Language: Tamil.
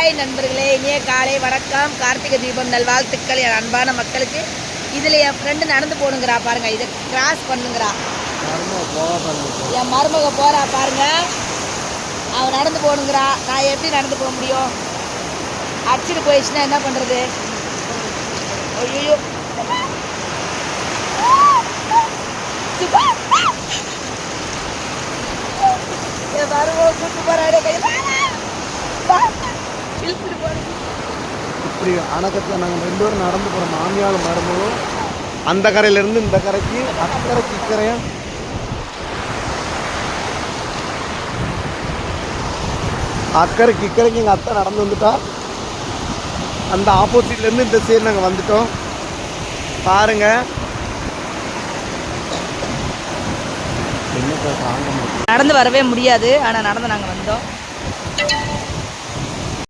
ஹாய் நண்பர்களே, இனிய காலை வணக்கம். கார்த்திகை தீபம் நல்வாழ்த்துக்கள் என் அன்பான மக்களுக்கு. இதில் என் ஃப்ரெண்டு நடந்து போகணுங்கிறா பாருங்க, இதை கிராஸ் பண்ணுங்கிறா. என் மருமக போறா பாருங்க, அவன் நடந்து போகணுங்கிறா. நான் எப்படி நடந்து போக முடியும்? அடிச்சுட்டு போயிடுச்சுன்னா என்ன பண்ணுறது? ஐயோ கூட்டு போறாடே கையில் இப்படி அணக்கத்தில் நாங்கள் 2 பேரும் நடந்து போகிறோம். மாமியாலும் மருமகளும் அந்த கரையிலேருந்து இந்த கரைக்கு, அக்கறைக்கு இக்கரையும் அக்கறைக்கு இக்கரைக்கு எங்கள் அத்தை நடந்து வந்துட்டா. அந்த ஆப்போசிட்லேருந்து இந்த சைடு நாங்கள் வந்துட்டோம் பாருங்க. நடந்து வரவே முடியாது, ஆனால் நடந்து நாங்கள் வந்தோம்.